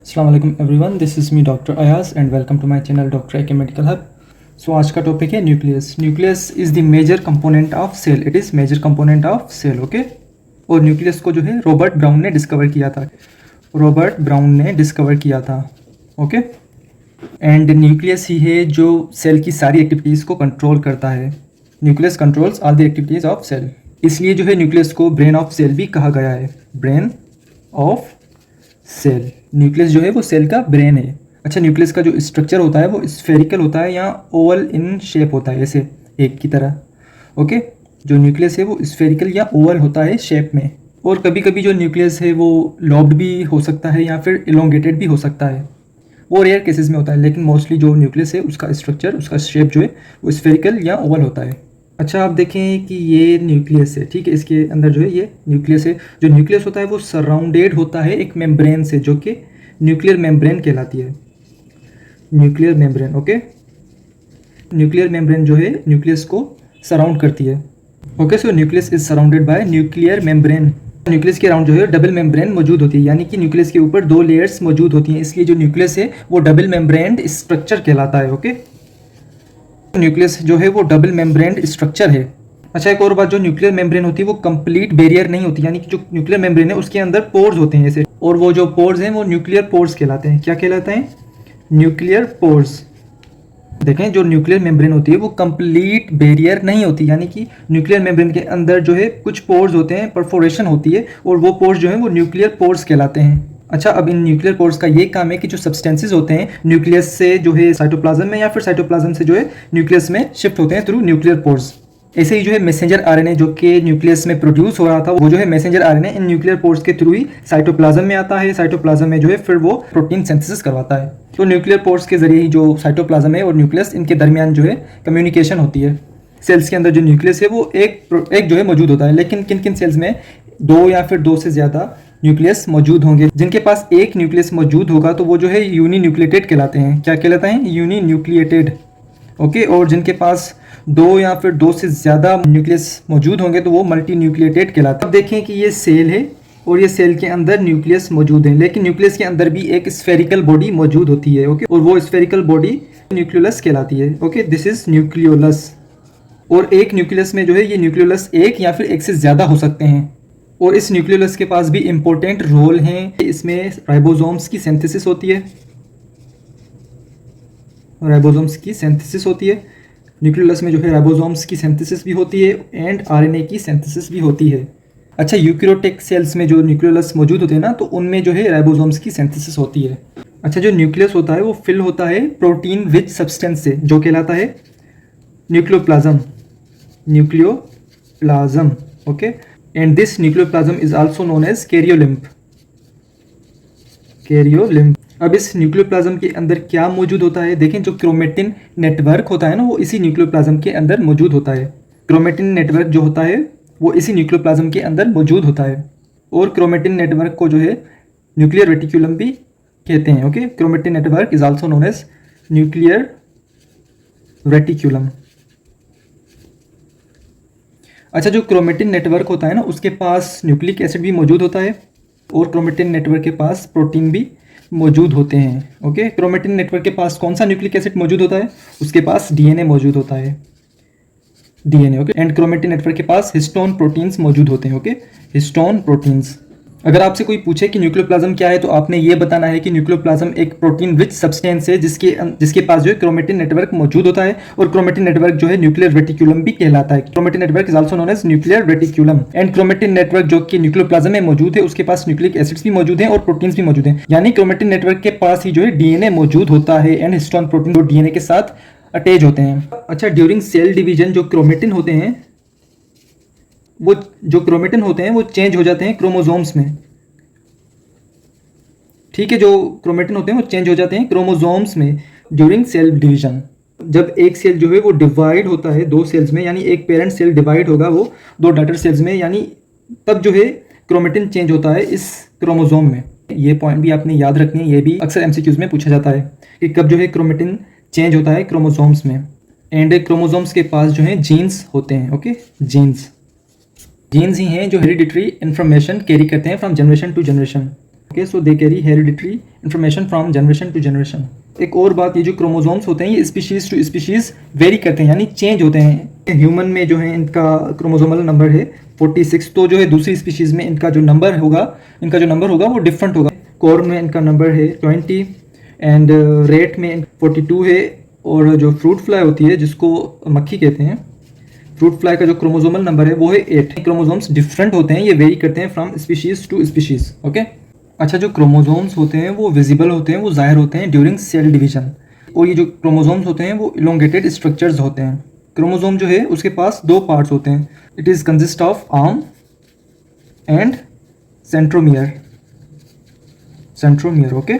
अस्सलाम वालेकुम everyone, this is me doctor Ayaz and welcome to my channel doctor AK medical hub. So आज का topic है nucleus. Nucleus is the major component of cell. It is major component of cell, okay. और nucleus को जो है Robert brown ने discover किया था। रॉबर्ट ब्राउन ने डिस्कवर किया था, ओके। एंड न्यूक्लियस ही है जो सेल की सारी एक्टिविटीज़ को कंट्रोल करता है। Nucleus controls all the activities of cell. इसलिए जो है न्यूक्लियस को ब्रेन ऑफ सेल भी कहा गया है। Brain of cell. न्यूक्लियस जो है वो सेल का ब्रेन है। अच्छा, न्यूक्लियस का जो स्ट्रक्चर होता है वो स्फेरिकल होता है या ओवल इन शेप होता है, ऐसे एक की तरह, ओके। जो न्यूक्लियस है वो स्फेरिकल या ओवल होता है शेप में। और कभी कभी जो न्यूक्लियस है वो लॉब्ड भी हो सकता है या फिर इलोंगेटेड भी हो सकता है। वो रेयर केसेस में होता है, लेकिन मोस्टली जो न्यूक्लियस है उसका स्ट्रक्चर, उसका शेप जो है वो स्फेरिकल या ओवल होता है। अच्छा, आप देखें कि ये न्यूक्लियस है, ठीक है। इसके अंदर जो है ये न्यूक्लियस है। जो न्यूक्लियस होता है वो सराउंडेड होता है एक मेम्ब्रेन से, जो कि न्यूक्लियर मेम्ब्रेन कहलाती है। Nuclear membrane, okay. Nuclear membrane जो है न्यूक्लियस को सराउंड करती है, okay. So nucleus is surrounded by nuclear membrane. Nucleus के अराउंड जो है डबल मेम्ब्रेन मौजूद होती है, यानी कि न्यूक्लियस के ऊपर दो लेयर्स मौजूद होती हैं। इसलिए जो न्यूक्लियस है वो डबल मेम्ब्रेन स्ट्रक्चर कहलाता है, ओके। न्यूक्लियस जो है वो डबल मेम्ब्रेन स्ट्रक्चर है। अच्छा, एक और बात, जो न्यूक्लियर मेम्ब्रेन होती है वो कंप्लीट बैरियर नहीं होती, यानी कि जो न्यूक्लियर मेम्ब्रेन है उसके अंदर पोर्स होते हैं ऐसे, और वो जो पोर्स हैं वो न्यूक्लियर पोर्स कहलाते हैं। क्या कहलाते हैं? Nuclear pores. देखें, जो न्यूक्लियर मेम्ब्रेन होती है वो कंप्लीट बैरियर नहीं होती, यानी कि न्यूक्लियर मेम्ब्रेन के अंदर जो है कुछ पोर्स होते हैं, परफोरेशन होती है, और वो पोर्स जो है वो न्यूक्लियर पोर्स कहलाते हैं। अच्छा, अब इन न्यूक्लियर पोर्स का ये काम है कि जो सब्सटेंसेस होते हैं न्यूक्लियस से जो है साइटोप्लाज्म में, या फिर साइटोप्लाज्म से जो है न्यूक्लियस में शिफ्ट होते हैं थ्रू न्यूक्लियर पोर्स। ऐसे ही जो है मैसेंजर आरएनए जो कि न्यूक्लियस में प्रोड्यूस हो रहा था, वो जो है messenger RNA in nuclear pores के थ्रू ही साइटोप्लाज्म में आता है। साइटोप्लाज्म में जो है फिर वो प्रोटीन सिंथेसिस करवाता है। तो न्यूक्लियर पोर्स के जरिए ही जो साइटोप्लाज्म है और न्यूक्लियस, इनके दरमियान जो है कम्युनिकेशन होती है। सेल्स के अंदर जो न्यूक्लियस है वो एक जो है मौजूद होता है, लेकिन किन किन सेल्स में दो या फिर दो से ज़्यादा न्यूक्लियस मौजूद होंगे। जिनके पास एक न्यूक्लियस मौजूद होगा तो वो जो है यूनी न्यूक्लिएटेड कहलाते हैं। क्या कहलाते हैं? Uninucleated, okay. और जिनके पास दो या फिर दो से ज़्यादा न्यूक्लियस मौजूद होंगे तो वो मल्टी न्यूक्लिएटेड कहलाते हैं। अब देखें कि ये सेल है और ये सेल के अंदर न्यूक्लियस मौजूद है, लेकिन न्यूक्लियस के अंदर भी एक स्फेरिकल बॉडी मौजूद होती है, ओके। और वो स्फेरिकल बॉडी न्यूक्लियोलस कहलाती है, ओके। This is nucleolus. और एक न्यूक्लियस में जो है ये न्यूक्लियोलस एक या फिर एक से ज़्यादा हो सकते हैं। और इस न्यूक्लियोलस के पास भी इंपॉर्टेंट रोल हैं। इसमें राइबोसोम्स की सिंथेसिस होती है, राइबोसोम्स की सिंथेसिस होती है। न्यूक्लियोलस में जो है राइबोसोम्स की सिंथेसिस भी होती है एंड आरएनए की सिंथेसिस भी होती है। अच्छा, यूकैरियोटिक सेल्स में जो न्यूक्लियोलस मौजूद होते हैं ना, तो उनमें जो है राइबोसोम्स की सिंथेसिस होती है। अच्छा, जो न्यूक्लियस होता है वो फिल होता है प्रोटीन विच सब्सटेंस से, जो कहलाता है nucleoplasm. Nucleoplasm, okay. And this nucleoplasm is also known as karyolymph. Karyolymph. अब इस न्यूक्लियोप्लाज्म के अंदर क्या मौजूद होता है? देखें, जो क्रोमेटिन नेटवर्क होता है ना, वो इसी न्यूक्लियोप्लाज्म के अंदर मौजूद होता है। क्रोमेटिन नेटवर्क जो होता है वो इसी न्यूक्लियोप्लाज्म के अंदर मौजूद होता है। और क्रोमेटिन नेटवर्क को जो है न्यूक्लियर रेटिक्यूलम भी कहते हैं, okay. Chromatin network is also known as nuclear reticulum. अच्छा, जो क्रोमेटिन नेटवर्क होता है ना, उसके पास न्यूक्लिक एसिड भी मौजूद होता है, और क्रोमेटिन नेटवर्क के पास प्रोटीन भी मौजूद होते हैं, ओके। क्रोमेटिन नेटवर्क के पास कौन सा न्यूक्लिक एसिड मौजूद होता है? उसके पास डीएनए मौजूद होता है, DNA, okay. And chromatin network के पास हिस्टोन प्रोटीन्स मौजूद होते हैं, ओके। Histone proteins. अगर आपसे कोई पूछे कि न्यूक्लियोप्लाज्म क्या है, तो आपने ये बताना है कि न्यूक्लियोप्लाज्म एक प्रोटीन विच सब्सटेंस है जिसके पास जो है क्रोमेटिन नेटवर्क मौजूद होता है, और क्रोमेटिन नेटवर्क जो है न्यूक्लियर रेटिक्यूलम भी कहलाता है। Chromatin network is also known as nuclear reticulum. And chromatin network जो कि न्यूक्लियोप्लाज्म में मौजूद है, उसके पास न्यूक्लिक एसिड्स भी मौजूद हैं और प्रोटीन्स भी मौजूद हैं। यानी क्रोमेटिन नेटवर्क के पास ही जो है डीएनए मौजूद होता है, एंड हिस्टोन प्रोटीन जो डीएनए के साथ अटैच होते हैं। अच्छा, ड्यूरिंग सेल डिवीजन जो क्रोमेटिन होते हैं वो चेंज हो जाते हैं क्रोमोसोम्स में, ठीक है। जो क्रोमेटिन होते हैं वो चेंज हो जाते हैं क्रोमोसोम्स में ड्यूरिंग सेल डिवीजन। जब एक सेल जो है वो डिवाइड होता है दो सेल्स में, यानी एक पेरेंट सेल डिवाइड होगा वो दो डॉटर सेल्स में, यानी तब जो है क्रोमेटिन चेंज होता है इस क्रोमोसोम में। ये पॉइंट भी आपने याद रखनी है, ये भी अक्सर एमसीक्यूज में पूछा जाता है कि कब जो है क्रोमेटिन चेंज होता है क्रोमोसोम्स में। एंड क्रोमोसोम्स के पास जो है जीन्स होते हैं, ओके। जीन्स ही हैं जो हेरिडिटरी इन्फॉर्मेशन कैरी करते हैं from generation to generation. Okay, so they carry hereditary information from generation to generation. एक और बात, ये जो क्रोमोसोम्स होते हैं ये स्पीशीज़ टू स्पीशीज़ वेरी करते हैं, यानी चेंज होते हैं। ह्यूमन में जो है इनका क्रोमोसोमल नंबर है 46, तो जो है दूसरी स्पीशीज़ में इनका जो नंबर होगा वो डिफरेंट होगा। कॉर्न में इनका नंबर है 20 एंड रेट में 42 है। और जो फ्रूट फ्लाई होती है जिसको मक्खी कहते हैं, फ्रूट फ्लाई का जो क्रोमोसोमल नंबर है वो है 8। क्रोमोसोम्स डिफरेंट होते हैं, ये वेरी करते हैं from species to species. Okay, अच्छा, जो क्रोमोसोम्स होते हैं वो विजिबल होते हैं, वो जाहिर होते हैं ड्यूरिंग सेल डिवीजन। और ये जो क्रोमोसोम्स होते हैं वो इलोंगेटेड स्ट्रक्चर्स होते हैं। क्रोमोसोम जो है उसके पास दो पार्ट्स होते हैं, it is consist of arm and centromere. Okay,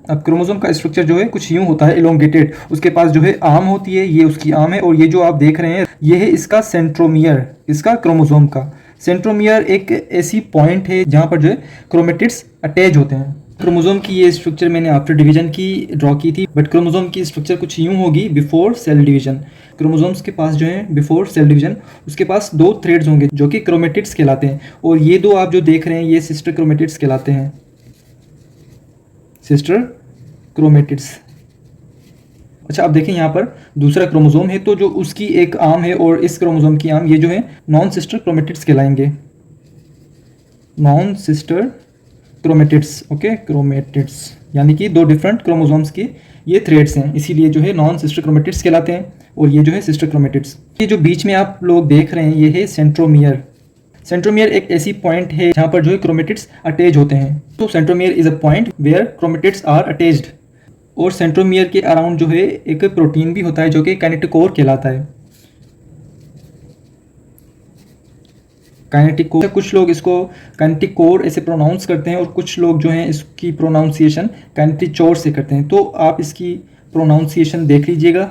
अब क्रोमोसोम का स्ट्रक्चर जो है कुछ यूं होता है, इलोंगेटेड। उसके पास जो है आर्म होती है, ये उसकी आर्म है, और ये जो आप देख रहे हैं ये है इसका सेंट्रोमियर, इसका क्रोमोसोम का। सेंट्रोमियर एक ऐसी पॉइंट है जहां पर जो है क्रोमेटिड्स अटैच होते हैं। क्रोमोसोम की ये स्ट्रक्चर मैंने आफ्टर डिवीजन की ड्रॉ की थी, बट क्रोमोसोम की स्ट्रक्चर कुछ यूं होगी बिफोर सेल डिवीजन। क्रोमोसोम्स के पास जो है बिफोर सेल डिवीजन उसके पास दो थ्रेड्स होंगे जो कि क्रोमेटिड्स कहलाते हैं, और ये दो आप जो देख रहे हैं ये सिस्टर क्रोमेटिड्स कहलाते हैं, सिस्टर क्रोमेटिड्स। अच्छा, अब देखें यहाँ पर दूसरा क्रोमोसोम है, तो जो उसकी एक आर्म है और इस क्रोमोसोम की आर्म, ये जो है नॉन सिस्टर क्रोमेटिड्स कहलाएंगे, non sister chromatids. Okay, chromatids यानी कि दो डिफरेंट क्रोमोसोम्स के ये थ्रेड्स हैं, इसीलिए जो है नॉन सिस्टर क्रोमेटिड्स कहलाते हैं, और ये जो है सिस्टर क्रोमेटिड्स। ये जो बीच में आप लोग देख रहे हैं ये है सेंट्रोमियर। सेंट्रोमियर एक ऐसी पॉइंट है जहां पर जो है क्रोमेटिड्स अटैच होते हैं। तो centromere is a point where chromatids are attached. और सेंट्रोमियर के अराउंड जो है एक प्रोटीन भी होता है जो कि काइनेटिक कोर कहलाता है। काइनेटिक कोर, कुछ लोग इसको काइनेटिक कोर ऐसे प्रोनाउंस करते हैं और कुछ लोग जो हैं इसकी प्रोनाउंसिएशन काइनेटिचोर से करते हैं, तो आप इसकी प्रोनाउंसिएशन देख लीजिएगा।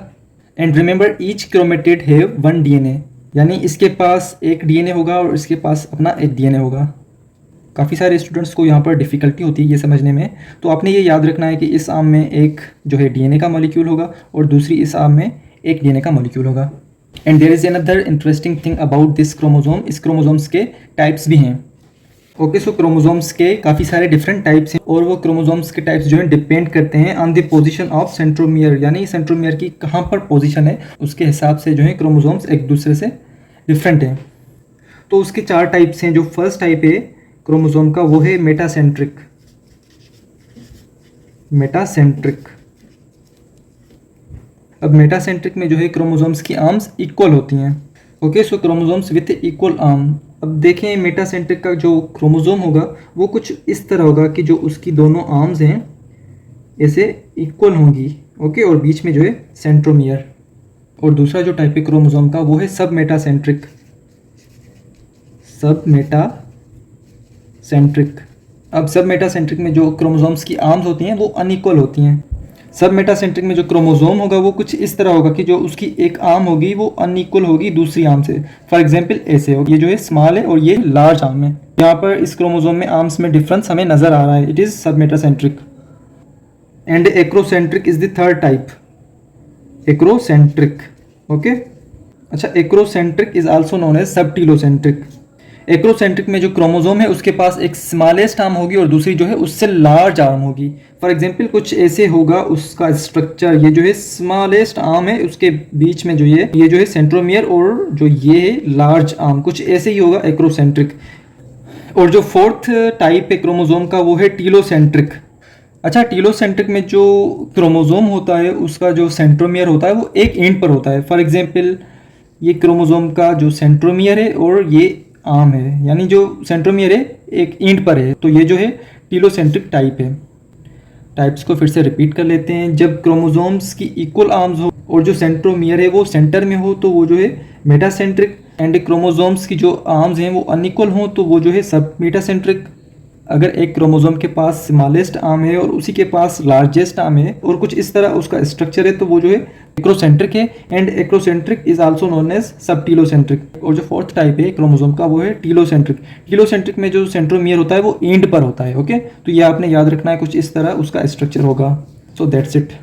And remember each chromatid have one DNA, यानी इसके पास एक डीएनए होगा और इसके पास अपना एक डीएनए होगा। काफ़ी सारे स्टूडेंट्स को यहाँ पर डिफ़िकल्टी होती है ये समझने में, तो आपने ये याद रखना है कि इस आर्म में एक जो है डीएनए का मॉलिक्यूल होगा और दूसरी इस आर्म में एक डीएनए का मॉलिक्यूल होगा। And there is another interesting thing about this chromosome, इस क्रोमोसोम्स के टाइप्स भी हैं। ओके, सो क्रोमोसोम्स के काफ़ी सारे डिफरेंट टाइप्स हैं, और वो क्रोमोसोम्स के टाइप्स जो है डिपेंड करते हैं on the position of centromere, यानी सेंट्रोमियर की कहाँ पर पोजीशन है उसके हिसाब से जो है क्रोमोसोम्स एक दूसरे से डिफरेंट हैं। तो उसके चार टाइप्स हैं। जो फर्स्ट टाइप है क्रोमोसोम का वो है मेटासेंट्रिक। अब मेटासेंट्रिक में जो है क्रोमोसोम्स की आर्म्स इक्वल होती हैं। Okay, so chromosomes with equal arm. अब देखें मेटासेंट्रिक का जो क्रोमोसोम होगा वो कुछ इस तरह होगा कि जो उसकी दोनों आर्म्स हैं ऐसे इक्वल होंगी। ओके, और बीच में जो है सेंट्रोमियर। और दूसरा जो टाइप है क्रोमोसोम का वो है सब मेटासेंट्रिक। अब सब मेटासेंट्रिक में जो क्रोमोसोम्स की आर्म्स होती हैं वो अनइक्वल होती हैं। सब मेटासेंट्रिक में जो क्रोमोसोम होगा वो कुछ इस तरह होगा कि जो उसकी एक आर्म होगी वो अनइक्वल होगी दूसरी आर्म से। फॉर एग्जांपल ऐसे होगी, ये जो है स्मॉल है और ये लार्ज आर्म है। यहाँ पर इस क्रोमोसोम में आर्म्स में डिफरेंस हमें नजर आ रहा है, it is submetacentric. And acrocentric is the third type, acrocentric. Okay, अच्छा, acrocentric is also known as subtelocentric. Acrocentric में जो क्रोमोसोम है उसके पास एक स्मॉलेस्ट आर्म होगी और दूसरी जो है उससे लार्ज आर्म होगी। फॉर एग्जांपल कुछ ऐसे होगा उसका स्ट्रक्चर, ये जो है स्मॉलेस्ट आर्म है, उसके बीच में जो ये जो है सेंट्रोमियर, और जो ये है लार्ज आर्म, कुछ ऐसे ही होगा एक्रोसेंट्रिक। और जो फोर्थ टाइप है क्रोमोसोम का वो है टीलोसेंट्रिक। अच्छा, टीलोसेंट्रिक में जो क्रोमोसोम होता है उसका जो सेंट्रोमियर होता है वो एक एंड पर होता है। फॉर एग्जांपल ये क्रोमोसोम का जो सेंट्रोमियर है और ये आर्म है, यानी जो सेंट्रोमियर है एक एंड पर है, तो ये जो है टीलोसेंट्रिक टाइप है। टाइप्स को फिर से रिपीट कर लेते हैं। जब क्रोमोसोम्स की इक्वल आर्म्स हो और जो सेंट्रोमियर है वो सेंटर में हो तो वो जो है मेटासेंट्रिक, एंड क्रोमोसोम्स की जो आर्म्स हैं वो अनइक्वल हो तो वो जो है सब मेटासेंट्रिक। अगर एक क्रोमोसोम के पास स्मॉलेस्ट आर्म है और उसी के पास लार्जेस्ट आर्म है और कुछ इस तरह उसका स्ट्रक्चर है तो वो जो है एक्रोसेंट्रिक है। And acrocentric is also known as subtelocentric. और जो फोर्थ टाइप है क्रोमोसोम का वो है टीलोसेंट्रिक। टीलोसेंट्रिक में जो सेंट्रोमियर होता है वो एंड पर होता है। ओके, तो ये आपने याद रखना है, कुछ इस तरह उसका स्ट्रक्चर होगा। So that's it.